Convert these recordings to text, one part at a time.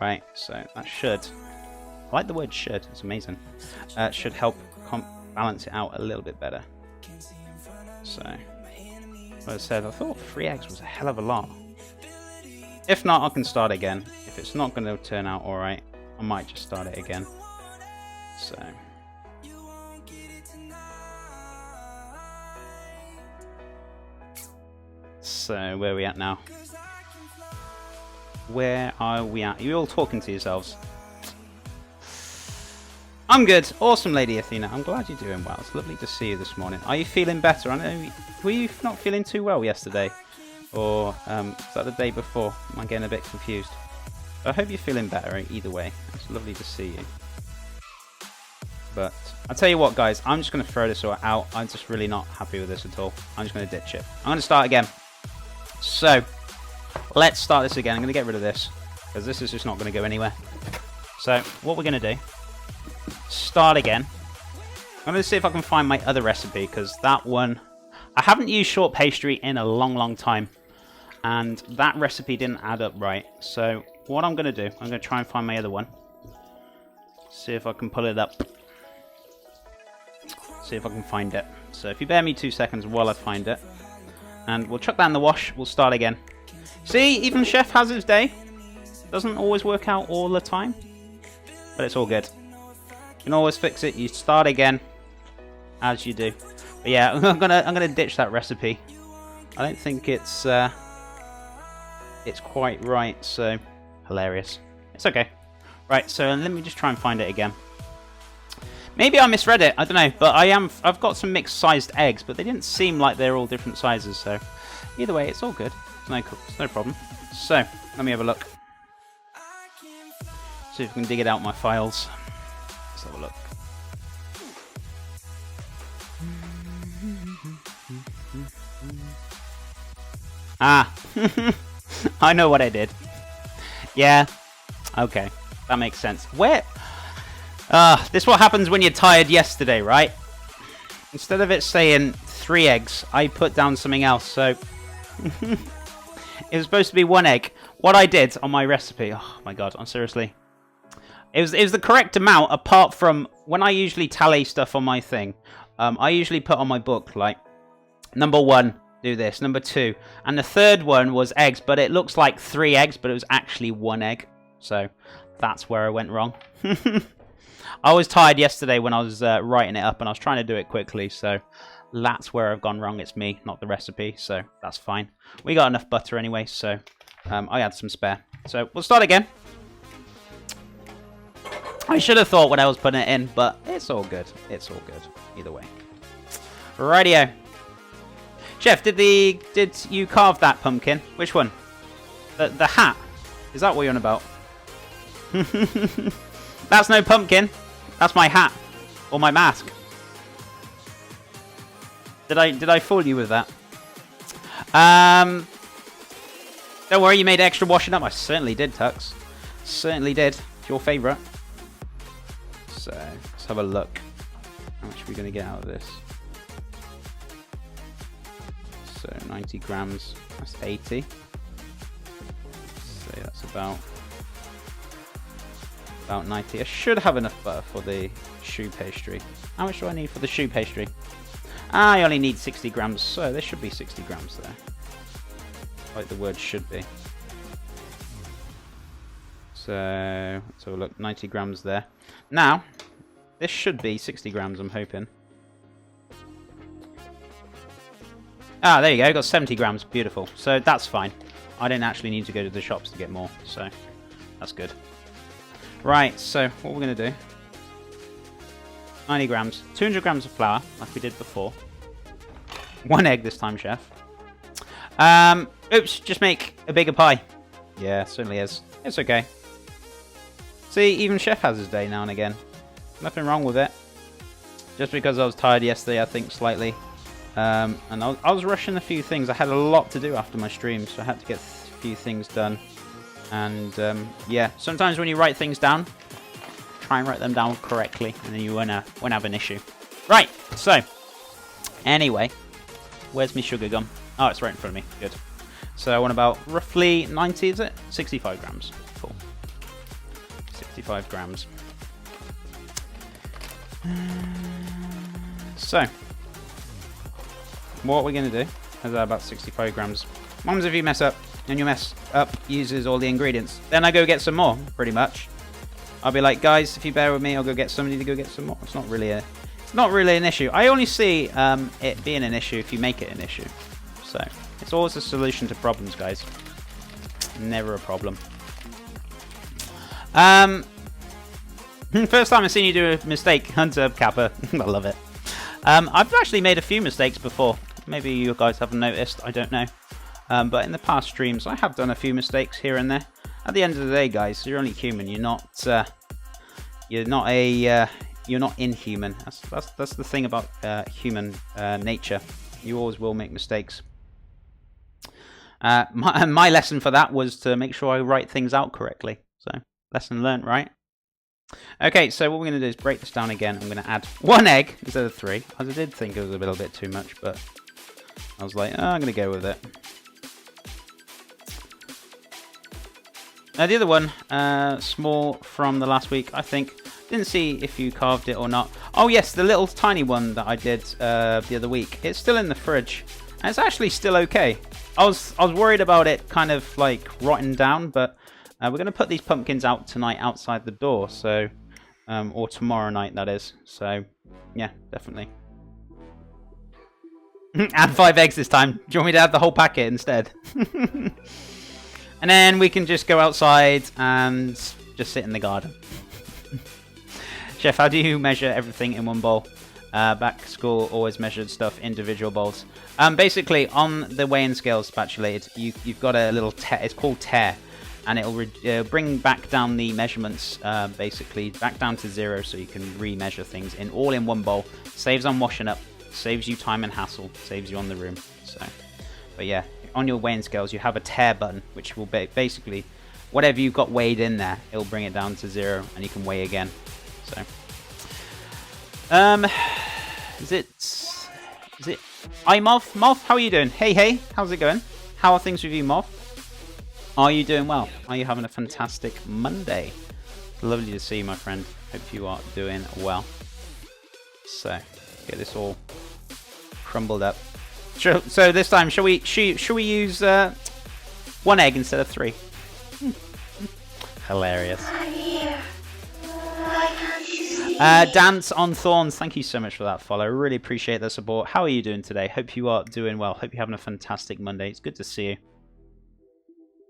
right? So that should, I like the word should, it's amazing. Should help balance it out a little bit better. So, as I said, I thought 3 eggs was a hell of a lot. If not, I can start again. If it's not going to turn out alright, I might just start it again. So where are we at now? Where are we at? You're all talking to yourselves. I'm good. Awesome, Lady Athena. I'm glad you're doing well. It's lovely to see you this morning. Are you feeling better? I know, were you not feeling too well yesterday? Or was that the day before? Am I getting a bit confused? I hope you're feeling better either way. It's lovely to see you. But I'll tell you what, guys. I'm just going to throw this out. I'm just really not happy with this at all. I'm just going to ditch it. I'm going to start again. So, let's start this again. I'm going to get rid of this, because this is just not going to go anywhere. So, what we're going to do, start again. I'm going to see if I can find my other recipe, because that one, I haven't used short pastry in a long time, and that recipe didn't add up right. So, what I'm going to do, I'm going to try and find my other one. See if I can pull it up. See if I can find it. So, if you bear me 2 seconds while I find it. And we'll chuck that in the wash. We'll start again. See, even Chef has his day. Doesn't always work out all the time. But it's all good. You can always fix it. You start again. As you do. But yeah, I'm gonna ditch that recipe. I don't think it's quite right, so hilarious. It's okay. Right, so let me just try and find it again. Maybe I misread it, I don't know, but I've got some mixed sized eggs, but they didn't seem like they're all different sizes, so either way, it's all good. It's no problem. So, let me have a look. See if we can dig it out my files. Let's have a look. Ah, I know what I did. Yeah, okay, that makes sense. Where? This is what happens when you're tired yesterday, right? Instead of it saying 3 eggs, I put down something else, so it was supposed to be 1 egg. What I did on my recipe, oh my god, seriously. It was the correct amount, apart from when I usually tally stuff on my thing. I usually put on my book, like, number 1, do this, number 2. And the third one was eggs, but it looks like 3 eggs, but it was actually 1 egg. So, that's where I went wrong. I was tired yesterday when I was writing it up, and I was trying to do it quickly, so that's where I've gone wrong. It's me, not the recipe, so that's fine. We got enough butter anyway, so I had some spare. So we'll start again. I should have thought when I was putting it in, but it's all good. It's all good, either way. Rightio. Chef, did you carve that pumpkin? Which one? The hat? Is that what you're on about? That's no pumpkin. That's my hat. Or my mask. Did I fool you with that? Don't worry, you made extra washing up. I certainly did, Tux. Certainly did. It's your favourite. So, let's have a look. How much are we going to get out of this? So, 90 grams. That's 80. So, that's about 90. I should have enough butter for the choux pastry. How much do I need for the choux pastry? I only need 60 grams, so there should be 60 grams there. Like the word should be. So, let's have a look. 90 grams there. Now, this should be 60 grams, I'm hoping. Ah, there you go. Got 70 grams. Beautiful. So, that's fine. I didn't actually need to go to the shops to get more, so that's good. Right, so what we're going to do, 90 grams, 200 grams of flour, like we did before. 1 egg this time, Chef. Oops, just make a bigger pie. Yeah, certainly is. It's okay. See, even Chef has his day now and again. Nothing wrong with it. Just because I was tired yesterday, I think, slightly. And I was rushing a few things. I had a lot to do after my stream, so I had to get a few things done. And yeah, sometimes when you write things down, try and write them down correctly, and then you won't have an issue. Right, so, anyway, where's my sugar gum? Oh, it's right in front of me. Good. So I want about roughly 90, is it? 65 grams. Cool. 65 grams. So, what we're going to do is about 65 grams. What happens if you mess up and your mess up uses all the ingredients? Then I go get some more, pretty much. I'll be like, guys, if you bear with me, I'll go get somebody to go get some more. It's not really an issue. I only see it being an issue if you make it an issue. So, it's always a solution to problems, guys. Never a problem. First time I've seen you do a mistake, Hunter Kappa. I love it. I've actually made a few mistakes before. Maybe you guys haven't noticed. I don't know. But in the past streams, I have done a few mistakes here and there. At the end of the day, guys, you're only human. You're not inhuman. That's the thing about human nature. You always will make mistakes. My lesson for that was to make sure I write things out correctly. So, lesson learned, right? Okay, so what we're going to do is break this down again. I'm going to add 1 egg instead of 3. I did think it was a little bit too much, but I was like, oh, I'm going to go with it. Now the other one, small from the last week, I think. Didn't see if you carved it or not. Oh yes, the little tiny one that I did the other week. It's still in the fridge, and it's actually still okay. I was worried about it kind of like rotting down, but we're going to put these pumpkins out tonight outside the door, so or tomorrow night, that is. So yeah, definitely. Add 5 eggs this time. Do you want me to add the whole packet instead? And then we can just go outside and just sit in the garden. Chef, how do you measure everything in one bowl? Back at school, always measured stuff, individual bowls. Basically, on the weighing scale spatulated, you've got a little it's called tare, and it'll bring back down the measurements, basically back down to 0, so you can re-measure things all in one bowl. Saves on washing up, saves you time and hassle, saves you on the room. So, but yeah, on your weighing scales, you have a tare button, which will basically whatever you've got weighed in there, it'll bring it down to 0, and you can weigh again. So, is it iMoth? Moth, how are you doing? Hey, how's it going? How are things with you, Moth? Are you doing well? Are you having a fantastic Monday? Lovely to see you, my friend. Hope you are doing well. So, get this all crumbled up. So this time, shall we use 1 egg instead of 3? Hilarious. Dance on Thorns, thank you so much for that follow. Really appreciate the support. How are you doing today? Hope you are doing well. Hope you're having a fantastic Monday. It's good to see you.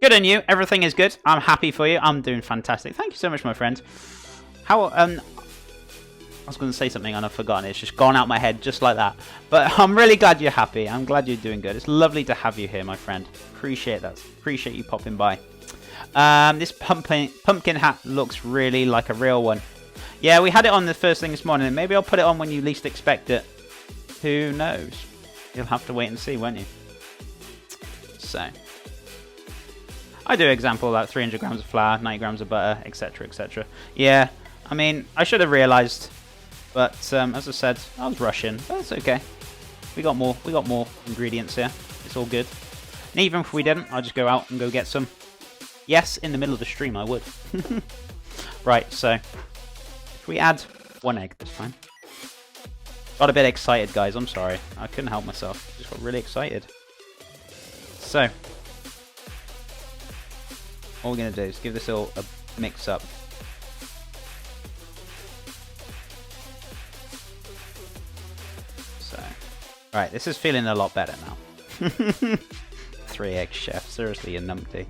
Good on you. Everything is good. I'm happy for you. I'm doing fantastic. Thank you so much, my friend. How I was going to say something and I've forgotten. It's just gone out my head just like that. But I'm really glad you're happy. I'm glad you're doing good. It's lovely to have you here, my friend. Appreciate that. Appreciate you popping by. This pumpkin hat looks really like a real one. Yeah, we had it on the first thing this morning. Maybe I'll put it on when you least expect it. Who knows? You'll have to wait and see, won't you? So, I do example like 300 grams of flour, 90 grams of butter, etc., etc. Yeah, I mean, I should have realised. But as I said, I was rushing. But it's okay. We got more ingredients here. It's all good. And even if we didn't, I'll just go out and go get some. Yes, in the middle of the stream, I would. Right, so if we add 1 egg this time. Got a bit excited, guys. I'm sorry. I couldn't help myself. Just got really excited. So all we're gonna do is give this all a mix up. Right, this is feeling a lot better now. 3 egg chef, seriously, you numpty.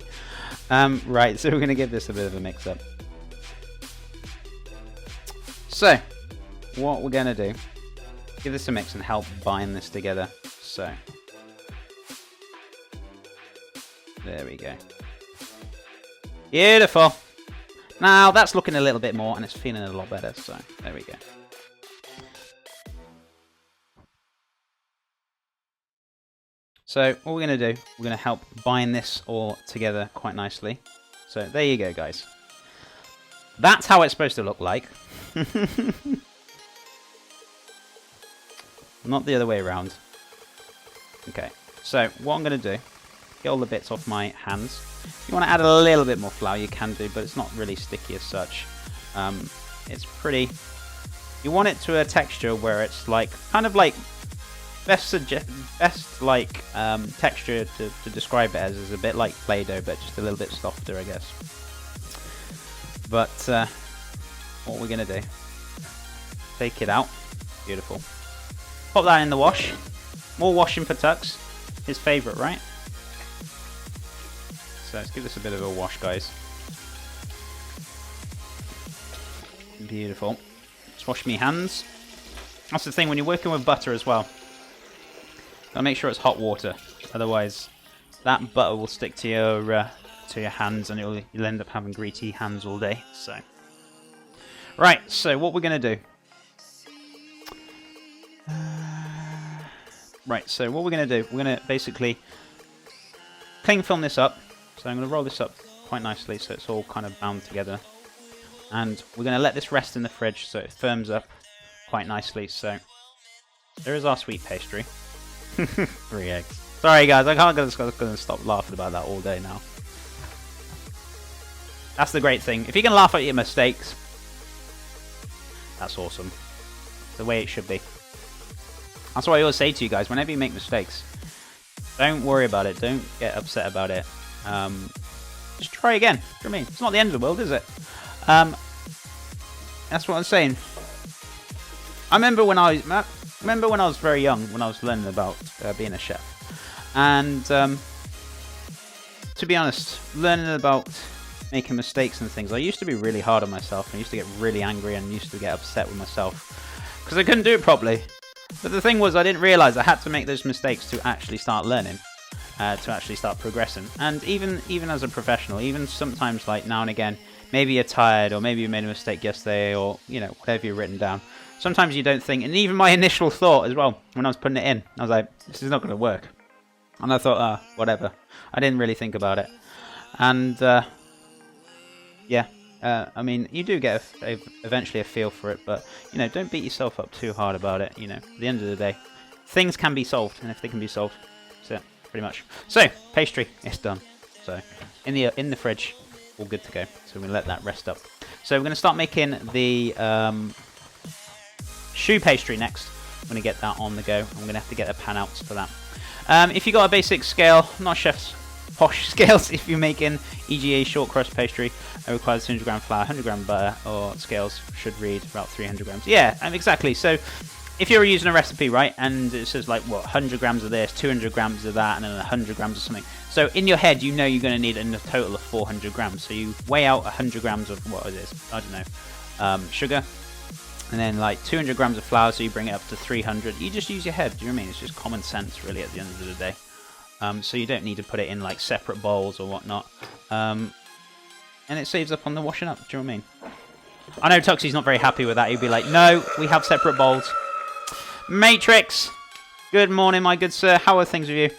Right, so we're going to give this a bit of a mix up. So, what we're going to do, give this a mix and help bind this together. So, there we go. Beautiful. Now, that's looking a little bit more and it's feeling a lot better, so there we go. So what we're going to do, we're going to help bind this all together quite nicely. So there you go, guys. That's how it's supposed to look like. Not the other way around. Okay, so what I'm going to do get all the bits off my hands. If you want to add a little bit more flour, you can do, but it's not really sticky as such. It's pretty... You want it to a texture where it's like, kind of like, best like texture to describe it as is a bit like Play-Doh, but just a little bit softer, I guess. But what we're going to do, take it out. Beautiful. Pop that in the wash. More washing for Tux. His favourite, right? So let's give this a bit of a wash, guys. Beautiful. Just wash me hands. That's the thing, when you're working with butter as well, gotta make sure it's hot water. Otherwise, that butter will stick to your hands, and you'll end up having greasy hands all day. So, right. So what we're gonna do? Right. So what we're gonna do? We're gonna basically cling film this up. So I'm gonna roll this up quite nicely, so it's all kind of bound together. And we're gonna let this rest in the fridge so it firms up quite nicely. So there is our sweet pastry. 3 eggs. Sorry guys, I'm gonna stop laughing about that all day now. That's the great thing. If you can laugh at your mistakes, that's awesome. The way it should be. That's what I always say to you guys. Whenever you make mistakes, don't worry about it. Don't get upset about it. Just try again. Do you know what I mean? It's not the end of the world, is it? That's what I'm saying. I remember when I was very young, when I was learning about being a chef, and to be honest, learning about making mistakes and things, I used to be really hard on myself. I used to get really angry and used to get upset with myself because I couldn't do it properly. But the thing was, I didn't realize I had to make those mistakes to actually start learning, to actually start progressing. And even as a professional, even sometimes, like now and again, maybe you're tired, or maybe you made a mistake yesterday, or you know, whatever you've written down. Sometimes you don't think, and even my initial thought as well, when I was putting it in, I was like, this is not going to work. And I thought, whatever. I didn't really think about it. And, yeah, I mean, you do get eventually a feel for it, but, you know, don't beat yourself up too hard about it, you know. At the end of the day, things can be solved, and if they can be solved, that's it, pretty much. So, pastry, it's done. So, in the fridge, all good to go. So we're going to let that rest up. So we're going to start making the choux pastry next. I'm going to get that on the go. I'm going to have to get a pan out for that. If you got a basic scale, not chef's posh scales, if you're making EGA short crust pastry, it requires 200 gram flour, 100 gram butter, or scales should read about 300 grams. Yeah, exactly. So if you're using a recipe, right, and it says like, what, 100 grams of this, 200 grams of that, and then 100 grams of something. So in your head, you know you're going to need a total of 400 grams. So you weigh out 100 grams of what it is, I don't know, sugar, and then like 200 grams of flour, so you bring it up to 300. You just use your head, do you know what I mean? It's just common sense, really, at the end of the day. So you don't need to put it in like separate bowls or whatnot. And it saves up on the washing up, do you know what I mean? I know Tuxie's not very happy with that. He'd be like, no, we have separate bowls. Matrix! Good morning, my good sir. How are things with you?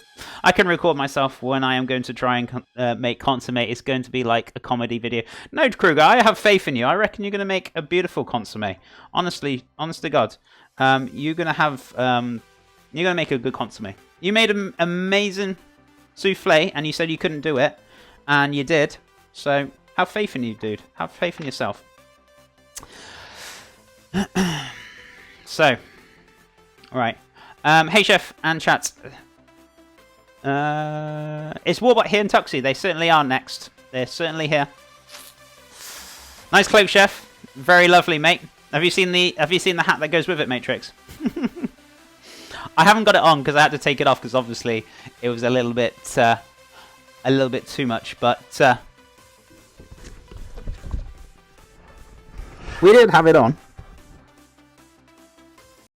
I can record myself when I am going to try and make consomme. It's going to be like a comedy video. No, Kruger, I have faith in you. I reckon you're going to make a beautiful consomme. Honestly, honest to God. You're going to make a good consomme. You made an amazing souffle, and you said you couldn't do it, and you did. So, have faith in you, dude. Have faith in yourself. So, alright. Hey, Chef and chat. Is Warbot here in Tuxie? They certainly are next. They're certainly here. Nice cloak, Chef. Very lovely, mate. Have you seen the hat that goes with it, Matrix? I haven't got it on because I had to take it off because obviously it was a little bit too much, but we did have it on.